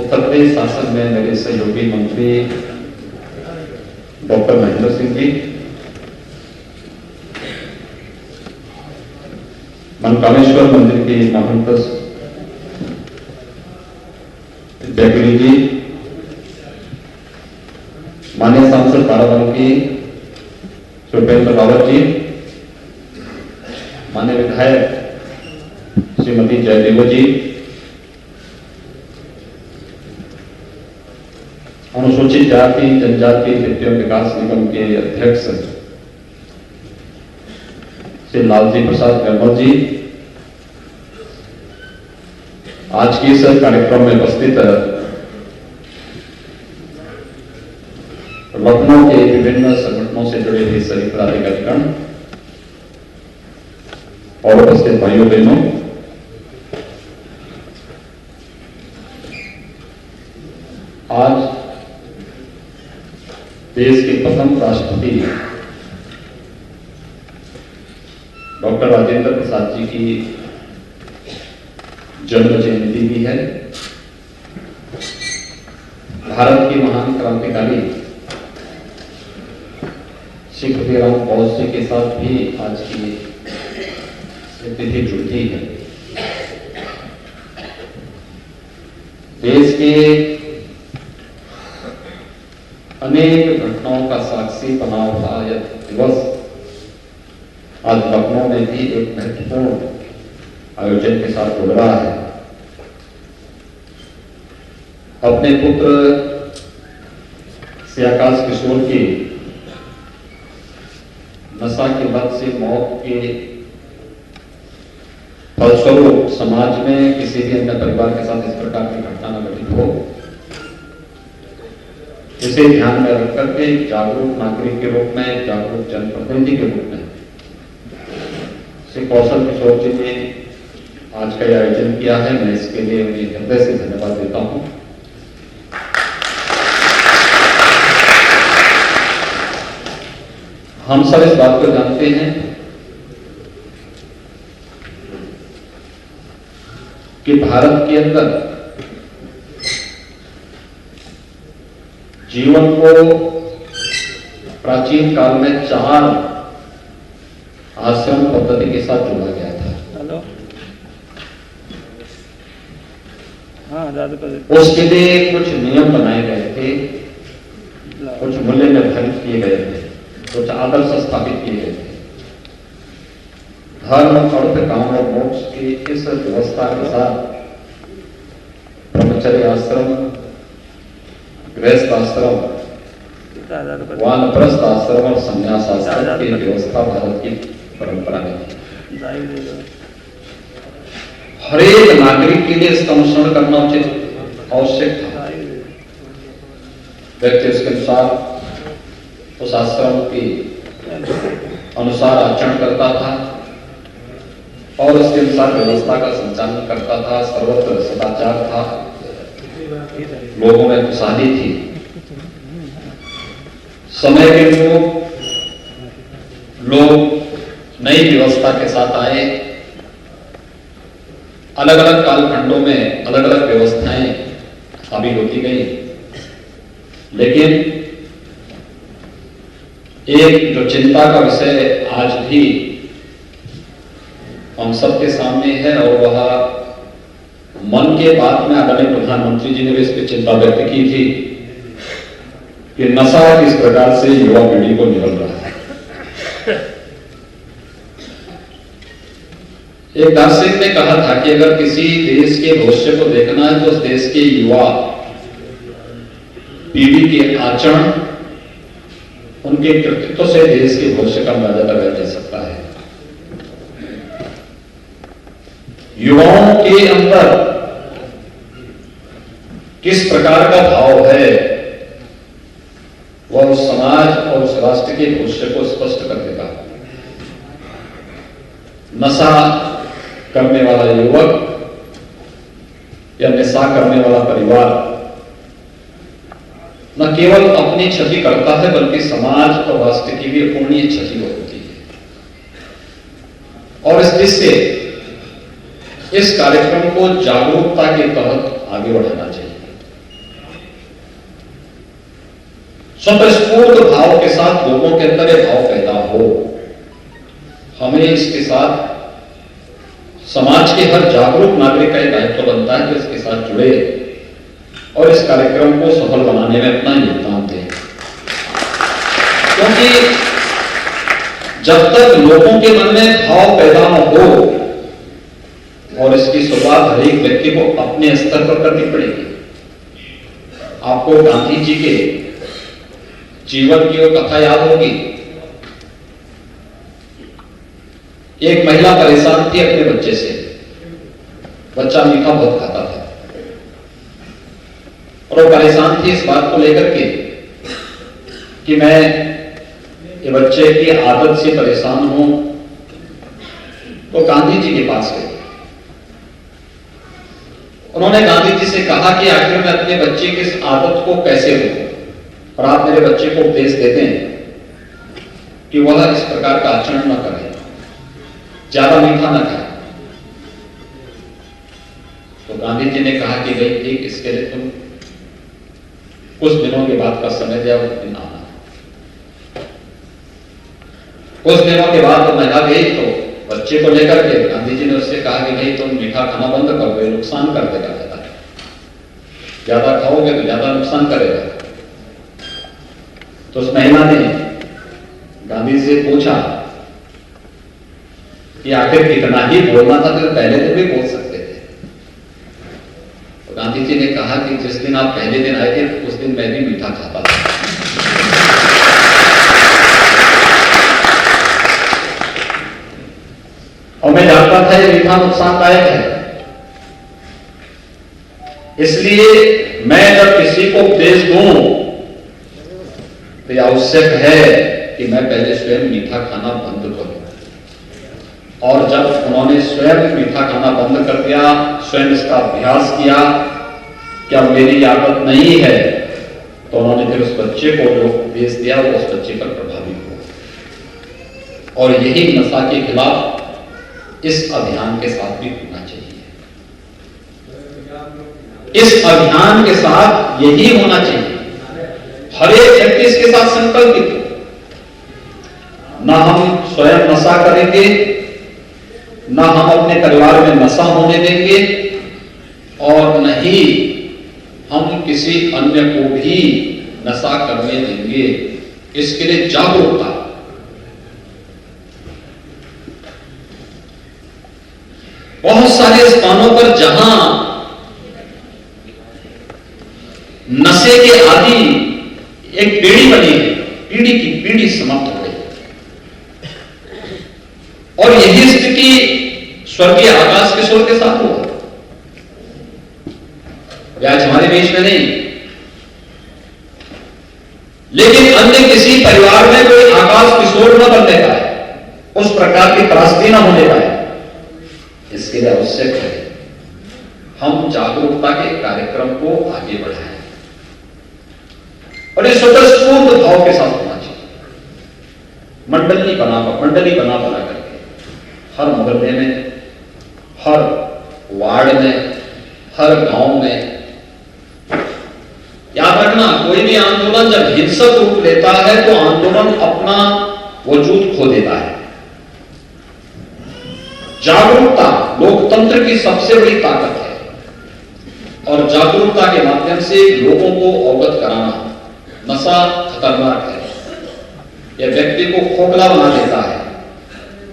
उत्तर प्रदेश शासन में मेरे सहयोगी मंत्री डॉक्टर महेंद्र सिंह जी, मनकामेश्वर मंदिर के महंत जयगिरी जी, माननीय सांसद बाराबंकी सुपेंद्र रावत जी, माननीय विधायक श्रीमती जयदेव जी, अनुसूचित जाति जनजाति वित्तीय विकास निगम के अध्यक्ष श्री लालजी प्रसाद निर्मल जी, आज के इस कार्यक्रम में उपस्थित लखनऊ के विभिन्न संगठनों से जुड़े हुए सभी पदाधिकारीगण और उपस्थित भाइयों बहनों, आज देश के प्रथम राष्ट्रपति डॉक्टर राजेंद्र प्रसाद जी की जन्म जयंती भी है। भारत के महान क्रांतिकारी श्री खुदीराम बोस जी के साथ भी आज की तिथि जुड़ती है। देश के अनेक घटनाओं का साक्षी बना हुआ यह दिवस आज लखनऊ में भी एक महत्वपूर्ण आयोजन के साथ जुड़ रहा है। अपने पुत्र श्री आकाश किशोर की नशा की लत से मौत के फलस्वरूप समाज में किसी भी अन्य परिवार के साथ इस प्रकार की घटना न घटित हो, इसे ध्यान में रख करके जागरूक नागरिक के रूप में, जागरूक जनप्रतिनिधि के रूप में श्री कौशल किशोर जी ने आज का आयोजन किया है। मैं इसके लिए उन्हें हृदय से धन्यवाद देता हूं। हम सब इस बात को जानते हैं कि भारत के अंदर जीवन को प्राचीन काल में 4 आश्रम पद्धति के साथ जोड़ा गया था। उसके लिए कुछ नियम बनाए गए थे, कुछ मूल्य निर्धारित किए गए थे, कुछ आदर्श स्थापित किए गए थे। धर्म, अर्थ, काम और मोक्ष की इस व्यवस्था के साथ ब्रह्मचर्य आश्रम, गृहस्थ आश्रम, वानप्रस्थ आश्रम और संन्यास आश्रम की व्यवस्था भारत की परंपरा में थी। हर एक नागरिक के लिए इसका अनुसरण करना उचित आवश्यक था। व्यक्ति उसके अनुसार उस आश्रम के अनुसार आचरण करता था और उसके अनुसार व्यवस्था का संचालन करता था। सर्वत्र सदाचार था, लोगों में खुशहाली थी। समय के लोग नई व्यवस्था के साथ आए। अलग अलग कालखंडों में अलग अलग व्यवस्थाएं हावी होती गई, लेकिन एक जो चिंता का विषय आज भी हम सबके सामने है और वह मन के बात में आदरणीय प्रधानमंत्री जी ने भी इस पर चिंता व्यक्त की थी कि नशा किस प्रकार से युवा पीढ़ी को निकल रहा है। एक दार्शनिक ने कहा था कि अगर किसी देश के भविष्य को देखना है तो उस देश के युवा पीढ़ी के आचरण, उनके कृतित्व से देश के भविष्य का अंदाजा लगाया जा सकता है। युवाओं के अंदर किस प्रकार का भाव है, वह उस समाज और उस राष्ट्र के भविष्य को स्पष्ट कर देगा। नशा करने वाला युवक या नशा करने वाला परिवार न केवल अपनी क्षति करता है बल्कि समाज और राष्ट्र की भी अपूर्णीय क्षति होती है। और इस दृष्टि से इस कार्यक्रम को जागरूकता के तहत आगे बढ़ाना चाहिए। स्वतःस्फूर्त भाव के साथ लोगों के अंदर ये भाव पैदा हो। हमें इसके साथ समाज के हर जागरूक नागरिक का यह दायित्व बनता है कि इसके साथ जुड़े और इस कार्यक्रम को सफल बनाने में अपना योगदान दें। क्योंकि जब तक लोगों के मन में भाव पैदा न हो, और इसकी शुरुआत हर एक व्यक्ति को अपने स्तर पर करनी पड़ेगी। आपको गांधी जी के जीवन की वो कथा याद होगी। एक महिला परेशान थी अपने बच्चे से। बच्चा मीठा बहुत खाता था और वो परेशान थी इस बात को लेकर के कि मैं ये बच्चे की आदत से परेशान हूं। तो गांधी जी के पास गए। उन्होंने गांधी जी से कहा कि आखिर मैं अपने बच्चे की इस आदत को कैसे रोकूं, और आप मेरे बच्चे को उपदेश देते हैं कि वह इस प्रकार का आचरण न करे, ज्यादा मीठा न खाए। तो गांधी जी ने कहा कि भाई ठीक, इसके लिए तुम कुछ दिनों के बाद का समय दिया, उस दिन आना। कुछ दिनों के बाद तो महिला गई, तो बच्चे को लेकर के गांधी जी ने उससे कहा कि भाई तुम मीठा खाना बंद कर दो, नुकसान कर देगा, ज्यादा खाओगे तो ज्यादा नुकसान करेगा। तो उस महिला ने गांधी जी से पूछा कि आखिर कितना ही बोलना था, तो पहले दिन भी बोल सकते थे। तो गांधी जी ने कहा कि जिस दिन आप पहले दिन आए थे उस दिन मैं भी मीठा खाता था। और मैं जानता था ये मीठा नुकसानदायक है, इसलिए मैं जब किसी को उपदेश दूं तो यह आवश्यक है कि मैं पहले स्वयं मीठा खाना बंद करूं। और जब उन्होंने स्वयं मीठा खाना बंद कर दिया, स्वयं इसका अभ्यास किया कि अब मेरी आदत नहीं है, तो उन्होंने फिर उस बच्चे को जो उपदेश दिया वो उस बच्चे पर प्रभावी हुआ। और यही नशा के खिलाफ इस अभियान के साथ भी होना चाहिए। इस अभियान के साथ यही होना चाहिए। हर एक व्यक्ति इसके साथ संकल्पित हो। ना हम स्वयं नशा करेंगे, ना हम अपने परिवार में नशा होने देंगे, और न ही हम किसी अन्य को भी नशा करने देंगे। इसके लिए जागरूकता। बहुत सारे स्थानों पर जहां नशे के आदि एक पीढ़ी बनी है, पीढ़ी की पीढ़ी समाप्त हो गई। और यही स्थिति स्वर्गीय आकाश किशोर के साथ हुआ। वे आज हमारे बीच में नहीं, लेकिन अन्य किसी परिवार में कोई आकाश किशोर न बनने पाए, उस प्रकार की त्रासदी न होने पाए। इसके लिए आवश्यक है हम जागरूकता के कार्यक्रम को आगे बढ़ाएं, और इस स्वतःस्फूर्त भाव के साथ होना चाहिए। मंडली बना करके हर मोहल्ले में, हर वार्ड में, हर गांव में। याद रखना, कोई भी आंदोलन जब हिंसक रूप लेता है तो आंदोलन अपना वजूद खो देता है। जागरूकता लोकतंत्र की सबसे बड़ी ताकत है, और जागरूकता के माध्यम से लोगों को अवगत कराना। नशा खतरनाक है, यह व्यक्ति को खोखला बना देता है,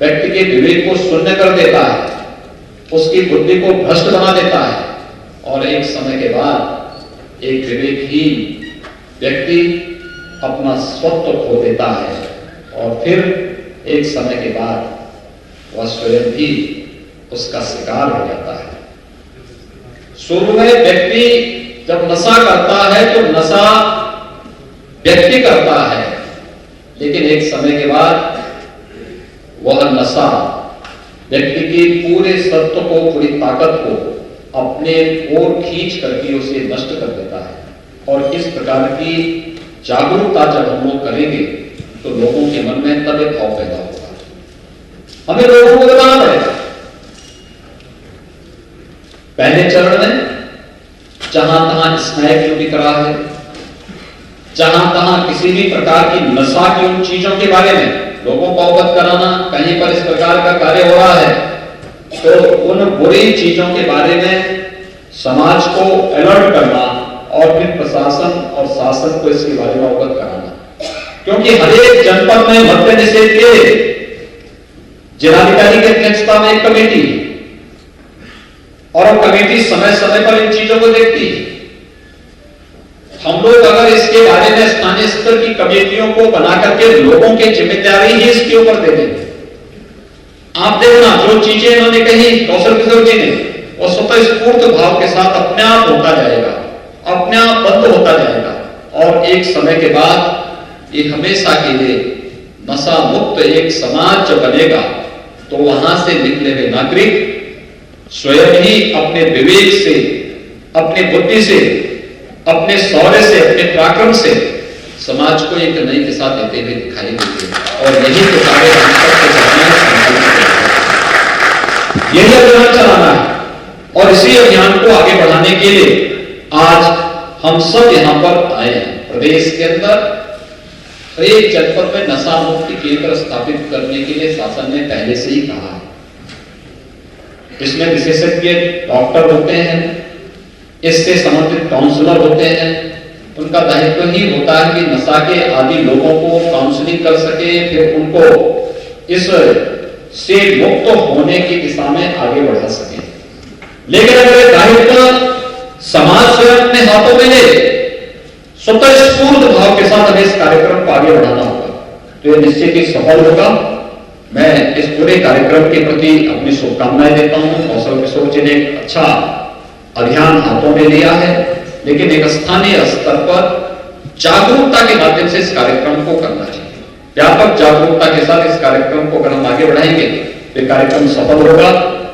व्यक्ति के विवेक को शून्य कर देता है, उसकी बुद्धि को भ्रष्ट बना देता है, और एक समय के बाद एक विवेकहीन व्यक्ति अपना स्वत्व खो देता है, और फिर एक समय के बाद वह स्वयं भी उसका शिकार हो जाता है। शुरू में व्यक्ति जब नशा करता है तो नशा व्यक्ति करता है, लेकिन एक समय के बाद वह नशा व्यक्ति की पूरे सत्व को, पूरी ताकत को अपने ओर खींच करके उसे नष्ट कर देता है। और इस प्रकार की जागरूकता जब हम लोग करेंगे तो लोगों के मन में तब एक भाव पैदा होगा। हमें लोगों को बताना पड़ेगा। पहले चरण में जहां तहां स्नैक जो बिक रहा है, जहां तहां किसी भी प्रकार की नशा की उन चीजों के बारे में लोगों को अवगत कराना, कहीं पर इस प्रकार का कार्य हो रहा है तो उन बुरी चीजों के बारे में समाज को अलर्ट करना और फिर प्रशासन और शासन को इसके बारे में अवगत कराना। क्योंकि हर एक जनपद में मद्य निषेध के जिलाधिकारी की अध्यक्षता में एक कमेटी और कमेटी समय समय पर इन चीजों को देखती है। हम लोग अगर इसके बारे में स्थानीय स्तर की कमेटियों को बना करके लोगों की जिम्मेदारी ही इसके ऊपर दे देंगे। आप देखना जो चीजें इन्होंने कही कौशल किशोर जी ने, वो स्वतः स्फूर्त भाव के साथ अपने आप होता जाएगा, अपने आप बंद होता जाएगा और एक समय के बाद ये हमेशा के लिए नशा मुक्त एक समाज जब बनेगा तो वहां से निकले हुए नागरिक स्वयं ही अपने विवेक से, अपनी बुद्धि से, अपने शौर्य से, अपने पराक्रम से समाज को एक नई दिशा देते हुए दिखाई देते हैं। और यही तो सारे यही अभियान चलाना है और इसी अभियान को आगे बढ़ाने के लिए आज हम सब यहां पर आए हैं। प्रदेश के अंदर हर एक जनपद में नशा मुक्ति केंद्र स्थापित करने के लिए शासन ने पहले से ही कहा है। इसमें विशेषज्ञ डॉक्टर होते हैं, इससे संबंधित काउंसलर होते हैं, उनका दायित्व ही होता है कि नशा के आदि लोगों को काउंसलिंग कर सके, फिर उनको इस से मुक्त होने की दिशा में आगे बढ़ा सके। लेकिन अगर दायित्व समाज स्वयं अपने हाथों में ले, स्वतः स्फूर्त भाव के साथ हमें इस कार्यक्रम को आगे बढ़ाना होगा तो यह निश्चित ही सफल होगा। मैं इस पूरे कार्यक्रम के प्रति अपनी शुभकामनाएं देता हूं। कौशल किशोर जी ने एक अच्छा अभियान हाथों में लिया है, लेकिन एक स्थानीय स्तर पर जागरूकता के माध्यम से इस कार्यक्रम को करना चाहिए। व्यापक जागरूकता के साथ इस कार्यक्रम को अगर हम आगे बढ़ाएंगे तो कार्यक्रम सफल होगा।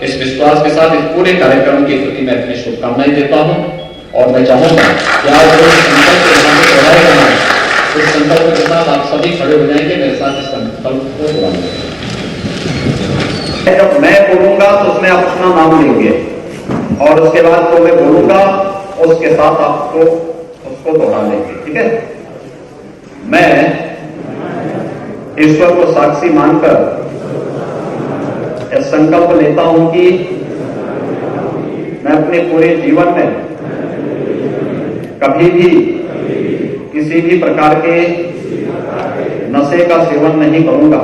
इस विश्वास के साथ इस पूरे कार्यक्रम के प्रति मैं अपनी शुभकामनाएं देता हूं और मैं चाहूंगा कि आज जो संकल्प दोहराया जाना है, इस संकल्प के साथ आप सभी खड़े हो जाएंगे मेरे साथ इस संकल्प को दोहराएंगे। जब मैं बोलूंगा तो उसमें आप अपना नाम लेंगे और उसके बाद जो मैं बोलूंगा उसके साथ आपको उसको दोहरा लेंगे, ठीक है। मैं ईश्वर को साक्षी मानकर यह संकल्प लेता हूं कि मैं अपने पूरे जीवन में कभी भी किसी भी प्रकार के नशे का सेवन नहीं करूंगा।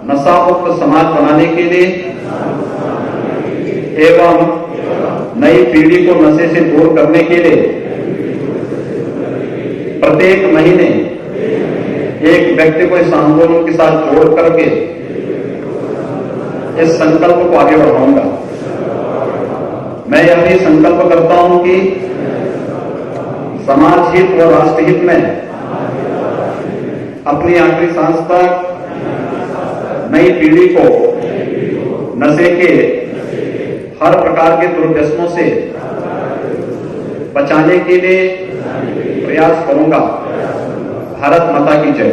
नशा मुक्त समाज बनाने के लिए एवं नई पीढ़ी को नशे से दूर करने के लिए प्रत्येक महीने एक व्यक्ति को इस आंदोलन के साथ जोड़ करके इस संकल्प को आगे बढ़ाऊंगा। मैं यह भी संकल्प करता हूं कि समाज हित व राष्ट्र हित में अपनी आखिरी सांस तक नई पीढ़ी को नशे के हर प्रकार के दुर्व्यसनों से बचाने के लिए प्रयास करूंगा। भारत माता की जय।